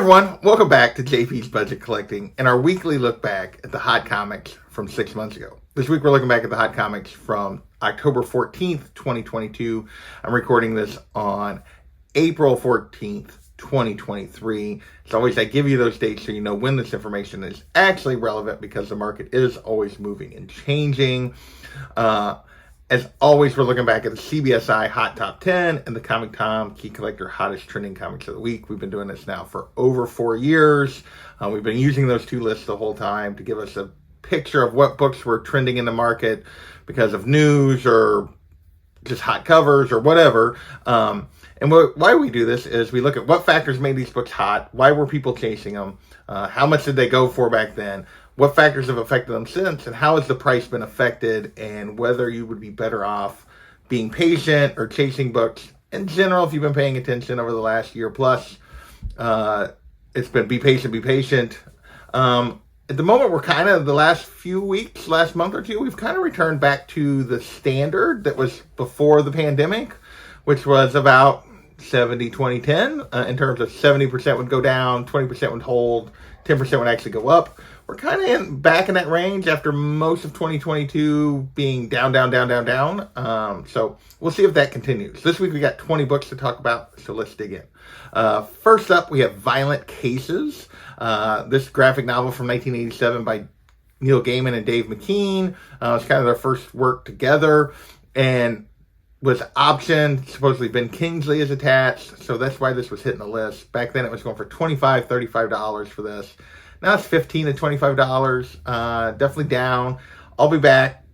everyone, welcome back to JP's Budget Collecting and our weekly look back at the hot comics from 6 months ago. This week we're looking back at the hot comics from October 14th, 2022. I'm recording this on April 14th, 2023. As always, I give you those dates so you know when this information is actually relevant because the market is always moving and changing. As always, we're looking back at the CBSI Hot Top 10 and the Comic Tom Key Collector Hottest Trending Comics of the Week. We've been doing this now for over 4 years. We've been using those two lists the whole time to give us a picture of what books were trending in the market because of news or just hot covers or whatever. Why we do this is we look at what factors made these books hot, why were people chasing them, how much did they go for back then, what factors have affected them since, and how has the price been affected, and whether you would be better off being patient or chasing books. In general, if you've been paying attention over the last year plus, it's been be patient. At the moment, we're kind of the last few weeks, last month or two, we've kind of returned back to the standard that was before the pandemic, which was about 70, 20, 10, in terms of 70% would go down, 20% would hold, 10% would actually go up. We're kind of back in that range after most of 2022 being down. So we'll see if that continues. This week we got 20 books to talk about, so let's dig in. First up, we have Violent Cases. This graphic novel from 1987 by Neil Gaiman and Dave McKean. It's kind of their first work together and was optioned. Supposedly Ben Kingsley is attached, so that's why this was hitting the list. Back then it was going for $25, $35 for this. Now it's $15 to $25, definitely down. I'll be back,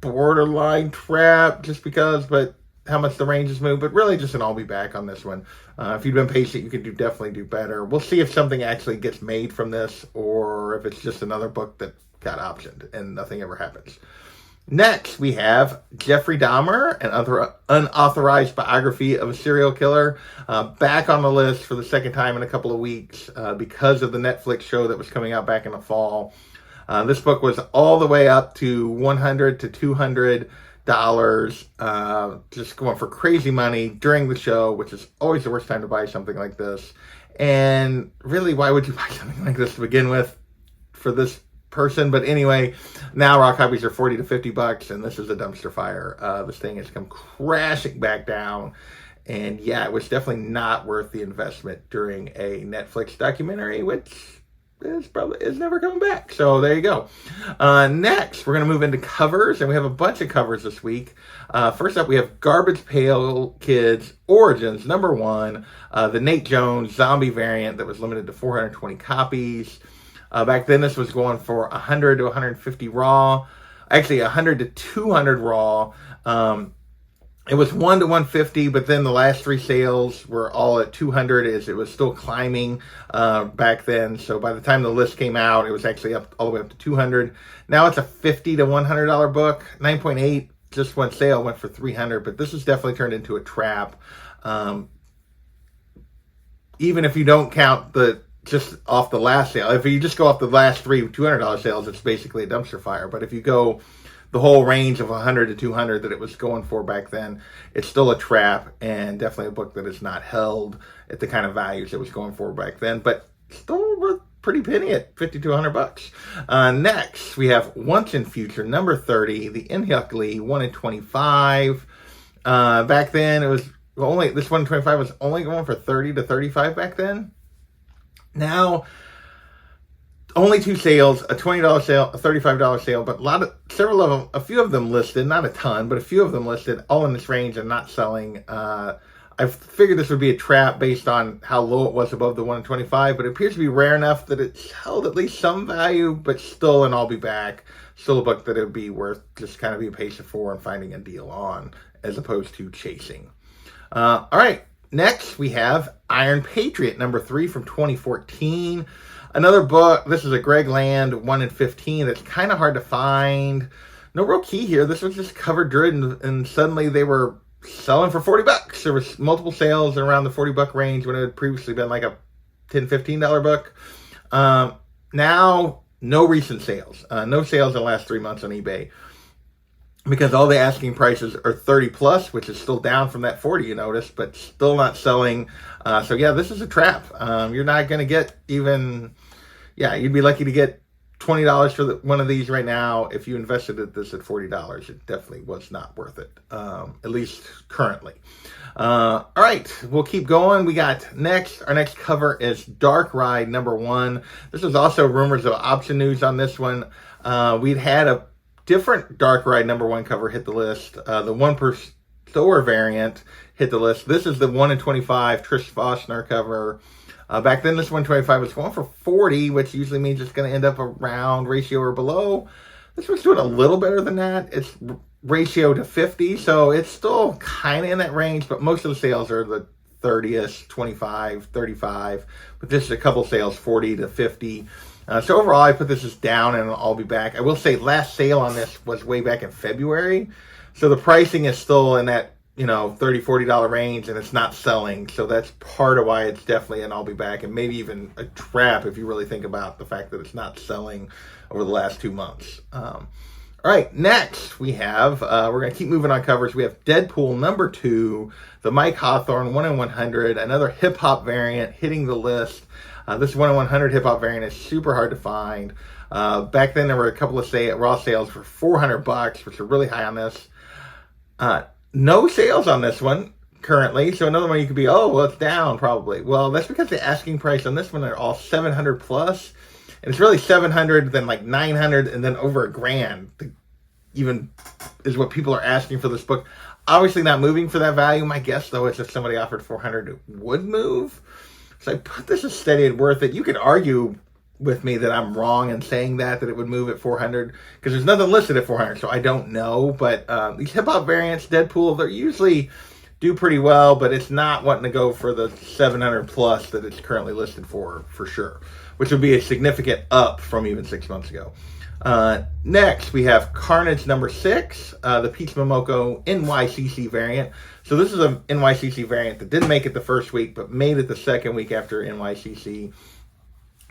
borderline trap just because, but how much the ranges move, but really just an I'll be back on this one. If you've been patient, you could definitely do better. We'll see if something actually gets made from this or if it's just another book that got optioned and nothing ever happens. Next, we have Jeffrey Dahmer, an unauthorized biography of a serial killer, back on the list for the second time in a couple of weeks because of the Netflix show that was coming out back in the fall. This book was all the way up to $100 to $200, just going for crazy money during the show, which is always the worst time to buy something like this. And really, why would you buy something like this to begin with for this person? But anyway, now raw copies are $40 to $50, and this is a dumpster fire. This thing has come crashing back down, and yeah, it was definitely not worth the investment during a Netflix documentary, which is never coming back. So there you go. Next, we're going to move into covers, and we have a bunch of covers this week. First up, we have Garbage Pail Kids Origins #1, the Nate Jones zombie variant that was limited to 420 copies. Back then, this was going for 100 to 150 raw. Actually, 100 to 200 raw. It was 1 to 150, but then the last 3 sales were all at 200 as it was still climbing back then. So by the time the list came out, it was actually up all the way up to 200. Now it's a $50 to $100 book. 9.8, just one sale went for 300, but this has definitely turned into a trap. Even if you don't count just off the last sale. If you just go off the last 3 $200 sales, it's basically a dumpster fire. But if you go the whole range of 100 to 200 that it was going for back then, it's still a trap and definitely a book that is not held at the kind of values it was going for back then, but still worth pretty penny at $50 to $100. Next, we have Once and Future #30, the Inhuckly 1 in 25. Back then, it was only, this 1 in 25 was only going for $30 to $35 back then. Now, only 2 sales, a $20 sale, a $35 sale, but several of them, a few of them listed, not a ton, but a few of them listed, all in this range and not selling. I figured this would be a trap based on how low it was above the 1 in 25, but it appears to be rare enough that it's held at least some value, but still an I'll be back. Still a book that it would be worth just kind of being patient for and finding a deal on, as opposed to chasing. All right. Next, we have Iron Patriot #3 from 2014. Another book. This is a Greg Land 1 in 15. That's kind of hard to find. No real key here. This was just cover driven, and suddenly they were selling for $40. There was multiple sales around the $40 range when it had previously been like a $10, $15 book. Now, no recent sales. No sales in the last 3 months on eBay. because all the asking prices are 30 plus, which is still down from that 40 you noticed, but still not selling. So yeah, this is a trap. You're not going to get even, you'd be lucky to get $20 for one of these right now. If you invested this at $40, it definitely was not worth it, at least currently. All right, we'll keep going. We got our next cover is Dark Ride #1. This is also rumors of option news on this one. We'd had a different Dark Ride #1 cover hit the list. The 1 per store variant hit the list. This is the 1 in 25 Trish Fossner cover. Back then, this 125 was going for 40, which usually means it's going to end up around ratio or below. This one's doing a little better than that. It's ratio to 50, so it's still kind of in that range, but most of the sales are the 30ish, 25, 35, but just a couple sales, 40 to 50. So overall, I put this as down, and I'll be back. I will say last sale on this was way back in February, so the pricing is still in that $30, $40 range, and it's not selling. So that's part of why it's definitely an I'll be back, and maybe even a trap if you really think about the fact that it's not selling over the last 2 months. All right, next we have, we're going to keep moving on covers. We have Deadpool #2, the Mike Hawthorne 1 in 100, another hip hop variant hitting the list. This 1 in 100 hip hop variant is super hard to find. Back then there were a couple of raw sales for $400, which are really high on this. No sales on this one currently, so another one you could be, it's down probably. Well, that's because the asking price on this one are all 700 plus, and it's really 700, then like 900, and then over $1,000 even is what people are asking for this book. Obviously not moving for that value. My guess though is if somebody offered 400, it would move. So I put this as steady and worth it. You could argue with me that I'm wrong in saying that it would move at 400, because there's nothing listed at 400, so I don't know. But these hip hop variants, Deadpool, they usually do pretty well, but it's not wanting to go for the 700 plus that it's currently listed for sure, which would be a significant up from even 6 months ago. Next, we have Carnage #6, the Peach Momoko NYCC variant. So this is an NYCC variant that didn't make it the first week, but made it the second week after NYCC.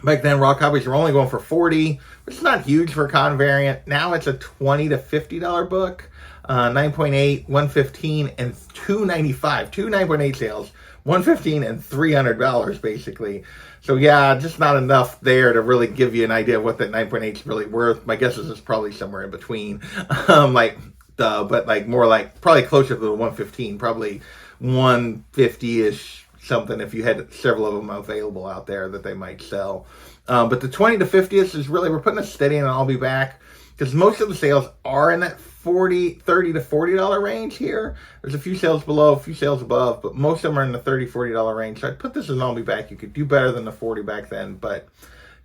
Back then, raw copies were only going for 40, which is not huge for a con variant. Now it's a $20 to $50 book. 9.8, 115, and 295. Two 9.8 sales, 115 and $300 basically. So yeah, just not enough there to really give you an idea of what that 9.8 is really worth. My guess is it's probably somewhere in between. But more like probably closer to the 115, probably 150-ish something if you had several of them available out there that they might sell. But the 20 to 50th is really, we're putting a steady in, and I'll be back, because most of the sales are in that $30 to $40 range here. There's a few sales below, a few sales above, but most of them are in the $30, $40 range. So I'd put this as I'll be back. You could do better than the 40 back then, but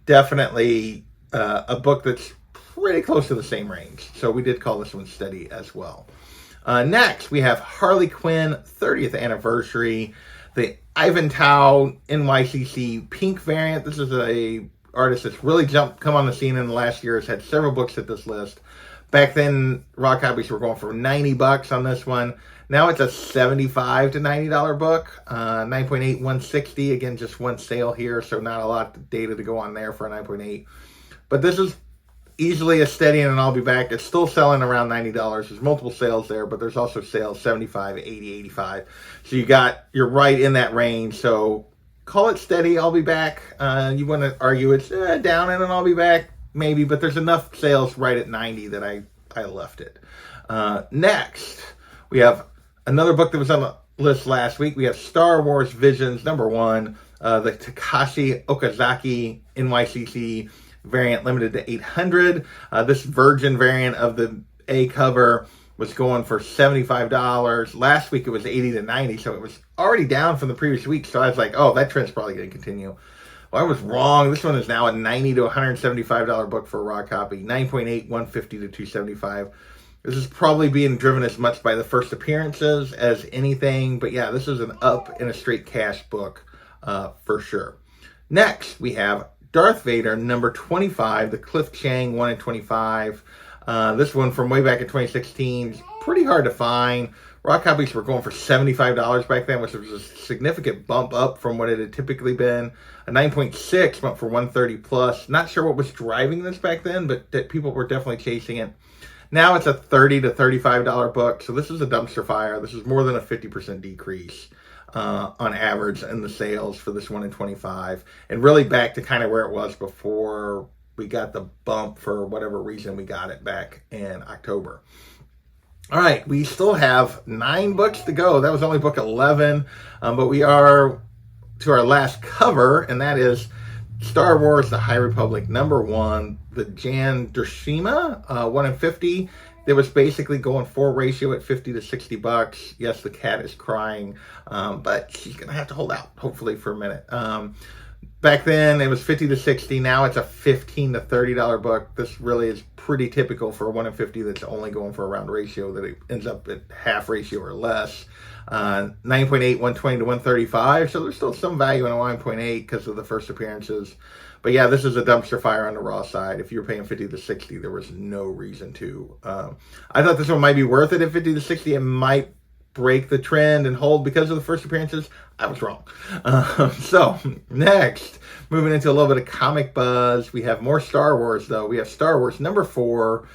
definitely a book that's pretty close to the same range. So we did call this one steady as well. Next, we have Harley Quinn 30th anniversary, the Ivan Tao NYCC pink variant. This is a artist that's really come on the scene in the last year. Has had several books hit this list. Back then, raw copies were going for $90 on this one. Now it's a $75 to $90 book. 9.8, 160. Again, just one sale here, so not a lot of data to go on there for a 9.8. But this is easily a steady, and I'll be back. It's still selling around $90. There's multiple sales there, but there's also sales 75, 80, 85. So you're right in that range. So call it steady. I'll be back. You want to argue it's down and I'll be back, maybe, but there's enough sales right at 90 that I left it. Next, we have another book that was on the list last week. We have Star Wars Visions #1, the Takashi Okazaki NYCC variant, limited to 800. This Virgin variant of the A cover was going for $75. Last week it was 80 to 90, so it was already down from the previous week. So I was like, that trend's probably going to continue. Well, I was wrong. This one is now a $90 to $175 book for a raw copy. 9.8, 150 to 275. This is probably being driven as much by the first appearances as anything. But yeah, this is an up in a straight cash book for sure. Next, we have Darth Vader #25, the Cliff Chang 1 in 25. This one from way back in 2016, pretty hard to find. Raw copies were going for $75 back then, which was a significant bump up from what it had typically been. A 9.6 went for $130 plus. Not sure what was driving this back then, but that people were definitely chasing it. Now it's a $30 to $35 book. So this is a dumpster fire. This is more than a 50% decrease on average in the sales for this 1 in 25, and really back to kind of where it was before we got the bump for whatever reason we got it back in October. All right, we still have 9 books to go. That was only book 11, but we are to our last cover, and that is Star Wars: The High Republic #1, the Jan Dershima 1 in 50. That was basically going for ratio at $50 to $60. Yes, the cat is crying, but she's gonna have to hold out, hopefully, for a minute. Back then, it was $50 to $60. Now it's a $15 to $30 book. This really is pretty typical for a 1 in 50 that's only going for a round ratio, that it ends up at half ratio or less. 9.8, 120 to 135. So there's still some value in a 9.8 because of the first appearances. But yeah, this is a dumpster fire on the raw side. If you were paying $50 to $60, there was no reason to. I thought this one might be worth it at $50 to $60. It might break the trend and hold because of the first appearances. I was wrong. So next, moving into a little bit of comic buzz, we have more Star Wars though. We have Star Wars #4,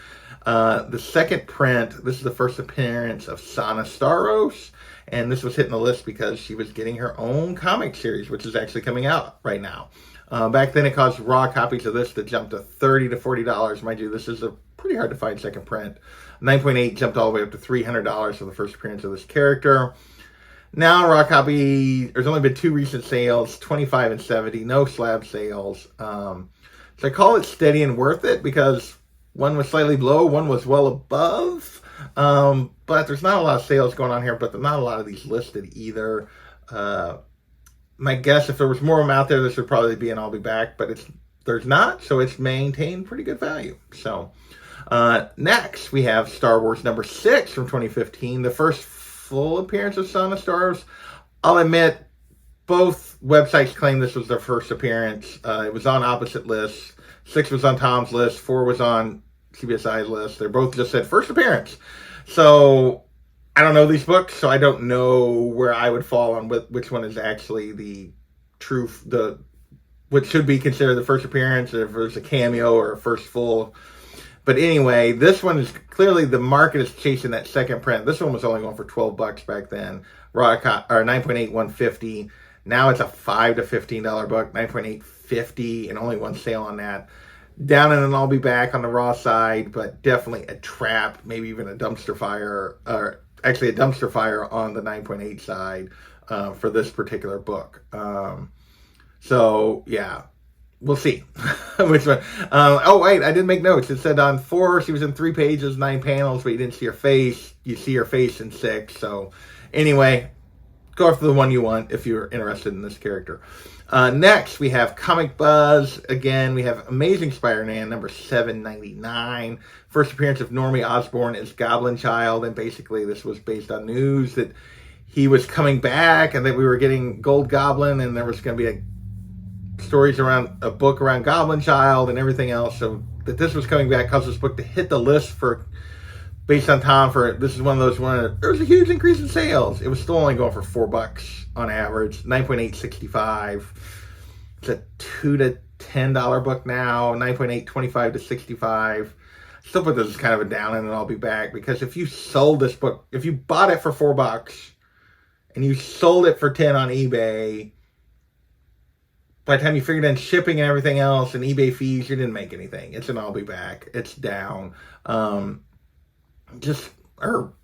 the second print. This is the first appearance of Sana Starros, and this was hitting the list because she was getting her own comic series, which is actually coming out right now. Back then, it caused raw copies of this to jump to $30 to $40. Mind you, this is a pretty hard to find second print. 9.8 jumped all the way up to $300 for the first appearance of this character. Now, raw copy, there's only been 2 recent sales, 25 and 70, no slab sales. So I call it steady and worth it because one was slightly below, one was well above. But there's not a lot of sales going on here, but there's not a lot of these listed either. My guess, if there was more of them out there, this would probably be an I'll be back, but there's not, so it's maintained pretty good value. So next, we have Star Wars #6 from 2015, the first full appearance of Sana Starros. I'll admit, both websites claim this was their first appearance. It was on opposite lists. 6 was on Tom's list, 4 was on CBSI's list. They both just said first appearance. So I don't know these books, so I don't know where I would fall on which one is actually the truth, what should be considered the first appearance, if there's a cameo or a first full. But anyway, this one is clearly the market is chasing that second print. This one was only going for $12 back then. Raw or 9.8, 150. Now it's a $5 to $15 book. 9.8, 50, and only one sale on that. Down and I'll be back on the raw side, but definitely a trap, maybe even a dumpster fire, or actually a dumpster fire on the 9.8 side for this particular book. So yeah, we'll see which one. Oh wait, I didn't make notes. It said on 4 she was in 3 pages, 9 panels, but you didn't see her face. You see her face in 6. So anyway, go after the one you want if you're interested in this character. Next, we have Comic Buzz. Again, we have Amazing Spider-Man #799. First appearance of Normie Osborn as Goblin Child, and basically this was based on news that he was coming back and that we were getting Gold Goblin, and there was going to be stories around a book around Goblin Child and everything else. So that this was coming back caused this book to hit the list for, based on Tom, for this is one of those there was a huge increase in sales. It was still only going for $4 on average. 9.8, 65. It's a $2 to $10 book now. 9.8, 25 to 65. Still put this as kind of a down, and I'll be back, because if you sold this book, if you bought it for $4 and you sold it for 10 on eBay, by the time you figured in shipping and everything else and eBay fees, you didn't make anything. It's an I'll be back. It's down. Or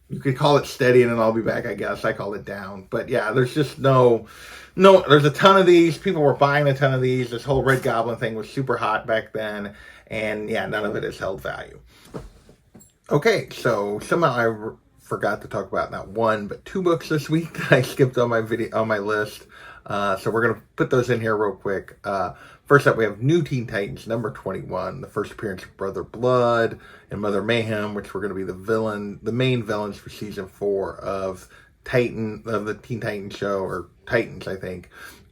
you could call it steady and then I'll be back, I guess. I call it down. But yeah, there's just no, there's a ton of these. People were buying a ton of these. This whole Red Goblin thing was super hot back then. And yeah, none of it has held value. Okay, so somehow I forgot to talk about not 1, but 2 books this week that I skipped on my list. So we're going to put those in here real quick. First up, we have New Teen Titans #21, the first appearance of Brother Blood and Mother Mayhem, which were going to be the main villains for season 4 of the Teen Titans show, or Titans, I think.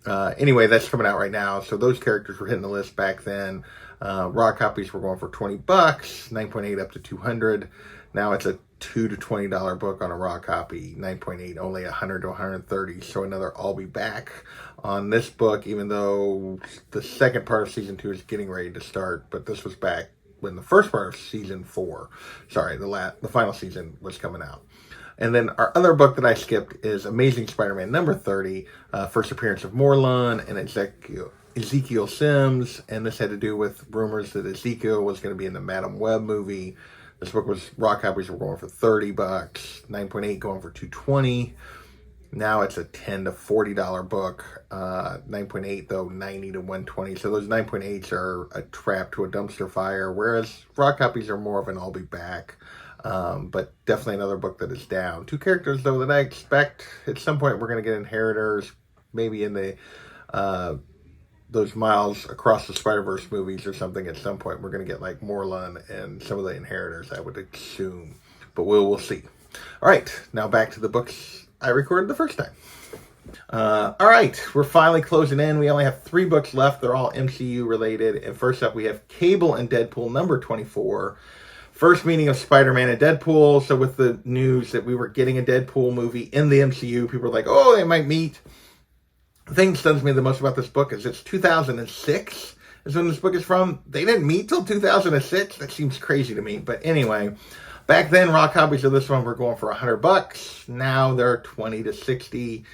Anyway, that's coming out right now. So those characters were hitting the list back then. Raw copies were going for $20, 9.8 up to 200. Now it's a $2 to $20 book on a raw copy. 9.8 only 100 to 130. So another I'll be back on this book, even though the second part of season 2 is getting ready to start. But this was back when the first part of season 4, sorry, the final season was coming out. And then our other book that I skipped is Amazing Spider-Man number 30, first appearance of Morlun and Ezekiel Sims. And this had to do with rumors that Ezekiel was going to be in the Madam Web movie. This book was, raw copies were going for $30, 9.8 going for $220. Now it's a $10 to $40 book. 9.8 though, $90 to $120. So those 9.8s are a trap to a dumpster fire, whereas raw copies are more of an I'll be back. But definitely another book that is down. 2 characters though that I expect at some point we're going to get Inheritors, maybe in the those Miles Across the Spider-Verse movies or something. At some point we're going to get like Morlun and some of the Inheritors, I would assume, but we'll see. All right, now back to the books I recorded the first time. All right, we're finally closing in. We only have 3 books left. They're all MCU related. And first up, we have Cable and Deadpool number 24. First meeting of Spider-Man and Deadpool. So with the news that we were getting a Deadpool movie in the MCU, people were like, oh, they might meet. The thing that stuns me the most about this book is it's 2006 is when this book is from. They didn't meet till 2006. That seems crazy to me. But anyway, back then, raw copies of this one were going for $100. Now they're $20 to $60.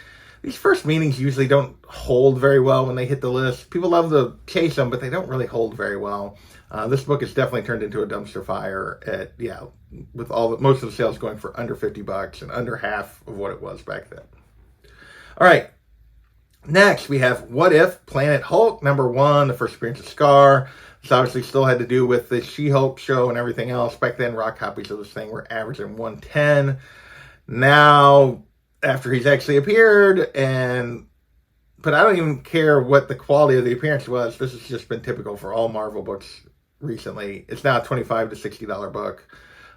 These first meetings usually don't hold very well when they hit the list. People love to chase them, but they don't really hold very well. This book is definitely turned into a dumpster fire with most of the sales going for under $50 and under half of what it was back then. All right. Next, we have What If Planet Hulk number 1, the first appearance of Scar. This obviously still had to do with the She-Hulk show and everything else. Back then, raw copies of this thing were averaging 110. Now, after he's actually appeared, but I don't even care what the quality of the appearance was. This has just been typical for all Marvel books recently. It's now a $25 to $60 book.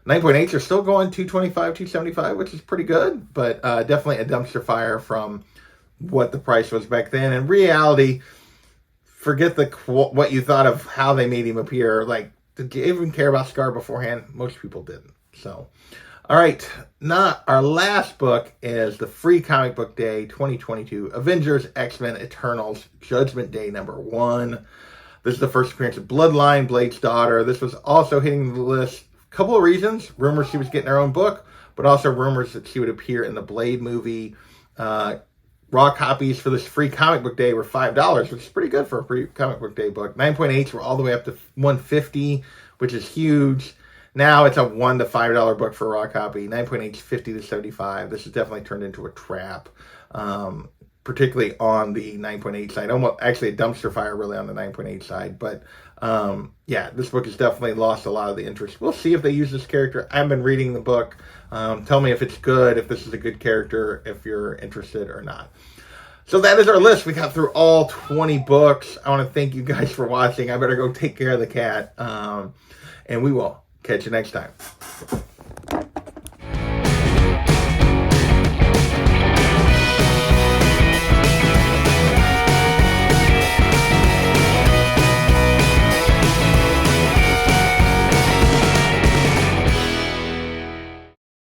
9.8s are still going $225, $275, which is pretty good, but definitely a dumpster fire from what the price was back then. In reality, forget what you thought of how they made him appear. Like, did you even care about Scar beforehand? Most people didn't. So, all right. Now, our last book is the Free Comic Book Day 2022 Avengers X-Men Eternals Judgment Day number 1. This is the first appearance of Bloodline, Blade's daughter. This was also hitting the list. A couple of reasons. Rumors she was getting her own book, but also rumors that she would appear in the Blade movie. Raw copies for this Free Comic Book Day were $5, which is pretty good for a Free Comic Book Day book. 9.8s were all the way up to $150, which is huge. Now it's a $1 to $5 book for a raw copy. 9.8s, $50 to $75. This has definitely turned into a trap, particularly on the 9.8 side. Almost actually a dumpster fire really on the 9.8 side. But this book has definitely lost a lot of the interest. We'll see if they use this character. I've been reading the book. Tell me if it's good, if this is a good character, if you're interested or not. So that is our list. We got through all 20 books. I want to thank you guys for watching. I better go take care of the cat. And we will catch you next time.